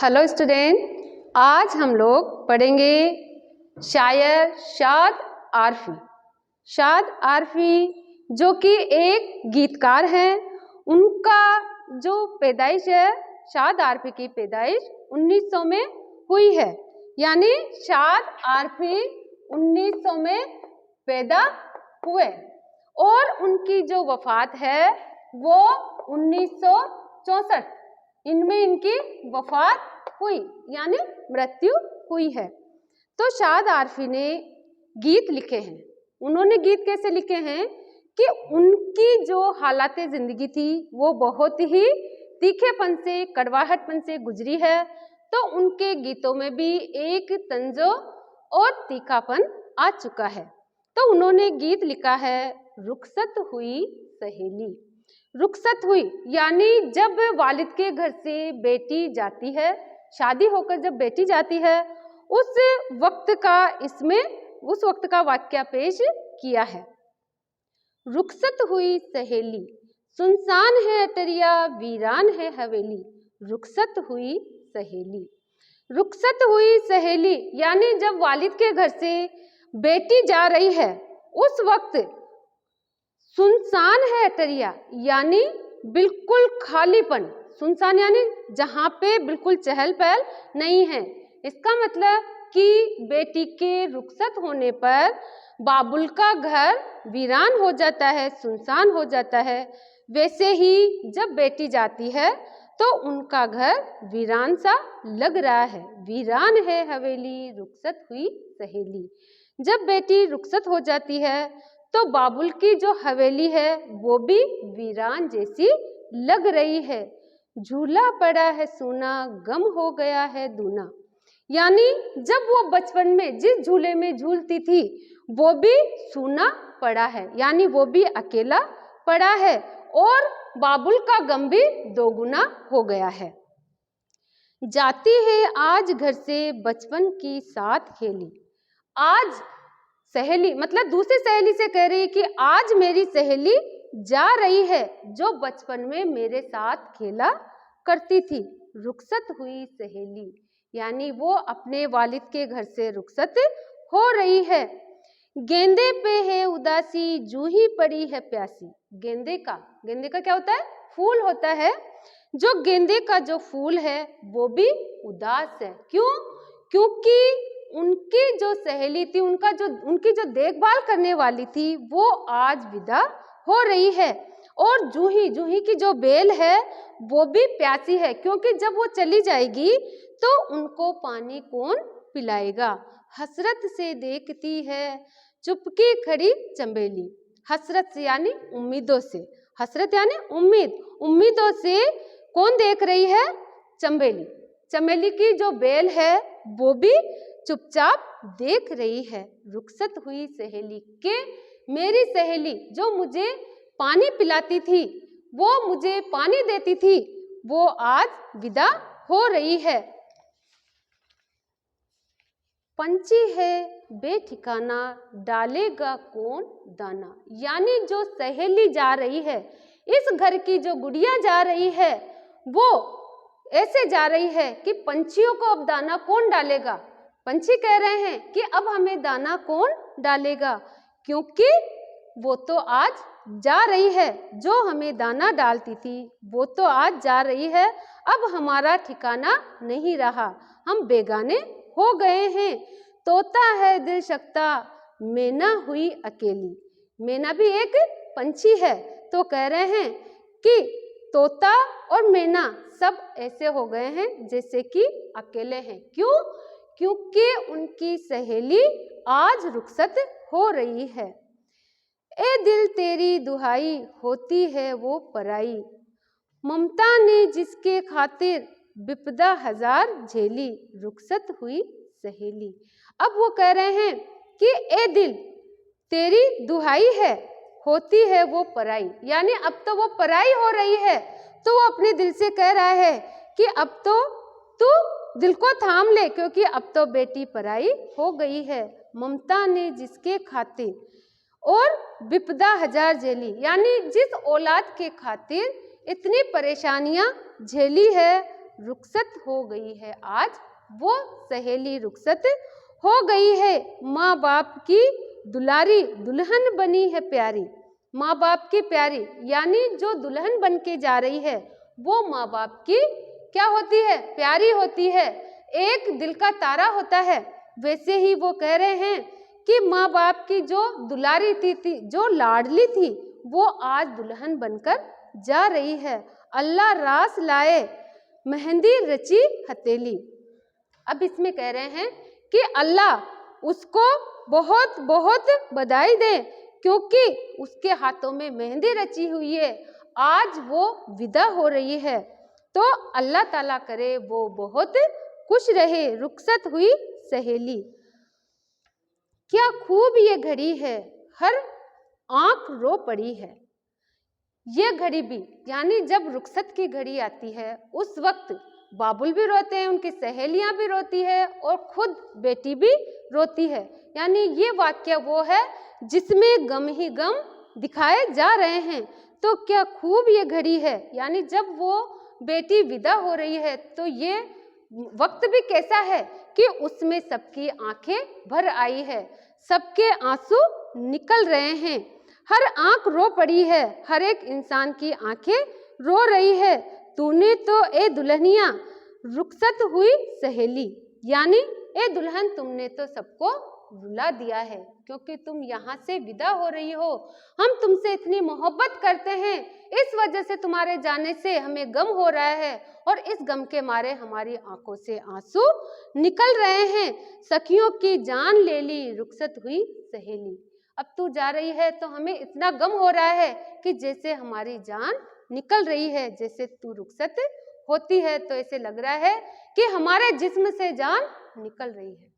Hello student, आज हम लोग पढ़ेंगे शायर शाद आरफी। शाद आरफी जो कि एक गीतकार हैं, उनका जो पैदाइश है, शाद आरफी की पैदाइश 1900 में हुई है। यानी शाद आरफी 1900 में पैदा हुए और उनकी जो वफात है वो 1964 इनमें इनकी वफात हुई, यानी मृत्यु हुई है। तो शाद आरफी ने गीत लिखे हैं। उन्होंने गीत कैसे लिखे हैं कि उनकी जो हालाते जिंदगी थी वो बहुत ही तीखेपन से, कड़वाहटपन से गुजरी है। तो उनके गीतों में भी एक तंजो और तीखापन आ चुका है। तो उन्होंने गीत लिखा है, रुखसत हुई सहेली। रुखसत हुई यानी जब वालिद के घर से बेटी जाती है, शादी होकर जब बेटी जाती है, उस वक्त का वाक्या पेश किया है। रुखसत हुई सहेली, सुनसान है अटरिया, वीरान है हवेली। रुखसत हुई सहेली। रुखसत हुई सहेली यानी जब वालिद के घर से बेटी जा रही है, उस वक्त सुनसान है अटरिया यानी बिल्कुल खालीपन। सुनसान यानी जहाँ पे बिल्कुल चहल पहल नहीं है। इसका मतलब कि बेटी के रुखसत होने पर बाबुल का घर वीरान हो जाता है, सुनसान हो जाता है। वैसे ही जब बेटी जाती है तो उनका घर वीरान सा लग रहा है। वीरान है हवेली, रुखसत हुई सहेली। जब बेटी रुखसत हो जाती है तो बाबुल की जो हवेली है वो भी वीरान जैसी लग रही है। झूला पड़ा है सूना, गम हो गया है दूना। यानी जब वो बचपन में जिस झूले में झूलती थी वो भी सूना पड़ा है, यानी वो भी अकेला पड़ा है और बाबुल का गम भी दोगुना हो गया है। जाती है आज घर से बचपन की साथ खेली। आज सहेली मतलब दूसरी सहेली से कह रही कि आज मेरी सहेली जा रही है जो बचपन में मेरे साथ खेला करती थी। रुखसत हुई सहेली यानी वो अपने वालिद के घर से रुखसत हो रही है। गेंदे पे है उदासी, जूही पड़ी है प्यासी। गेंदे का क्या होता है? फूल होता है। जो गेंदे का जो फूल है वो भी उदास है। क्यों? क्योंकि उनकी जो सहेली थी, उनकी जो देखभाल करने वाली थी वो आज विदा हो रही है। और जूही की जो बेल है वो भी प्यासी है, क्योंकि जब वो चली जाएगी तो उनको पानी कौन पिलाएगा। हसरत से देखती है चुपकी खड़ी चंबेली। हसरत से यानी उम्मीदों से, हसरत यानी उम्मीदों से कौन देख रही है? चंबेली। चमेली की जो बेल है वो भी चुपचाप देख रही है। रुखसत हुई सहेली के मेरी सहेली जो मुझे पानी पिलाती थी, वो मुझे पानी देती थी, वो आज विदा हो रही है। पंछी है बेठिकाना, डालेगा कौन दाना। यानी जो सहेली जा रही है, इस घर की जो गुड़िया जा रही है, वो ऐसे जा रही है कि पंछियों को अब दाना कौन डालेगा। पंछी कह रहे हैं कि अब हमें दाना कौन डालेगा, क्योंकि वो तो आज जा रही है। जो हमें दाना डालती थी वो तो आज जा रही है, अब हमारा ठिकाना नहीं रहा, हम बेगाने हो गए हैं। तोता है दिल शक्ता, मैना हुई अकेली। मैना भी एक पंछी है। तो कह रहे हैं कि तोता और मैना सब ऐसे हो गए हैं जैसे कि अकेले हैं। क्यों? क्योंकि उनकी सहेली आज रुखसत हो रही है। ए दिल तेरी दुहाई, होती है वो पराई। ममता ने जिसके खातिर विपदा हजार झेली। रुखसत हुई सहेली। अब वो कह रहे हैं कि ए दिल तेरी दुहाई है, होती है वो पराई। यानी अब तो वो पराई हो रही है, तो वो अपने दिल से कह रहा है कि अब तो तू दिल को थाम ले, क्योंकि अब तो बेटी पराई हो गई है। ममता ने जिसके खातिर और विपदा हजार झेली, यानी जिस औलाद के खातिर इतनी परेशानियां झेली है, रुखसत हो गई है आज, वो सहेली रुखसत हो गई है। माँ बाप की दुलारी दुल्हन बनी है प्यारी, माँ बाप की प्यारी यानी जो दुल्हन बन के जा रही है वो माँ बाप की क्या होती है, प्यारी होती है, एक दिल का तारा होता है। वैसे ही वो कह रहे हैं कि माँ बाप की जो दुलारी थी, जो लाडली थी, वो आज दुल्हन बनकर जा रही है। अल्लाह रास लाए मेहंदी रची हथेली। अब इसमें कह रहे हैं कि अल्लाह उसको बहुत बहुत बधाई दे क्योंकि उसके हाथों में मेहंदी रची हुई है, आज वो विदा हो रही है। तो अल्लाह ताला करे वो बहुत खुश रहे, रुखसत हुई सहेली। क्या खूब ये घड़ी है, हर आंख रो पड़ी है। ये घड़ी भी यानी जब रुखसत की घड़ी आती है उस वक्त बाबुल भी रोते हैं, उनकी सहेलियां भी रोती है और खुद बेटी भी रोती है। यानी ये वाक्य वो है जिसमें गम ही गम दिखाए जा रहे हैं। तो क्या खूब ये घड़ी है, यानी जब वो बेटी विदा हो रही है तो ये वक्त भी कैसा है कि उसमें सबकी आंखें भर आई है, सबके आंसू निकल रहे हैं, हर आंख रो पड़ी है, हर एक इंसान की आंखें रो रही है। तूने तो ए दुल्हनिया रुखसत हुई सहेली, यानी ए दुल्हन तुमने तो सबको रुला दिया है क्योंकि तुम यहाँ से विदा हो रही हो। हम तुमसे इतनी मोहब्बत करते हैं, इस वजह से तुम्हारे जाने से हमें गम हो रहा है और इस गम के मारे हमारी आंखों से आंसू निकल रहे हैं। सखियों की जान ले ली रुखसत हुई सहेली। अब तू जा रही है तो हमें इतना गम हो रहा है कि जैसे हमारी जान निकल रही है, जैसे तू रुखसत होती है तो ऐसे लग रहा है कि हमारे जिस्म से जान निकल रही है।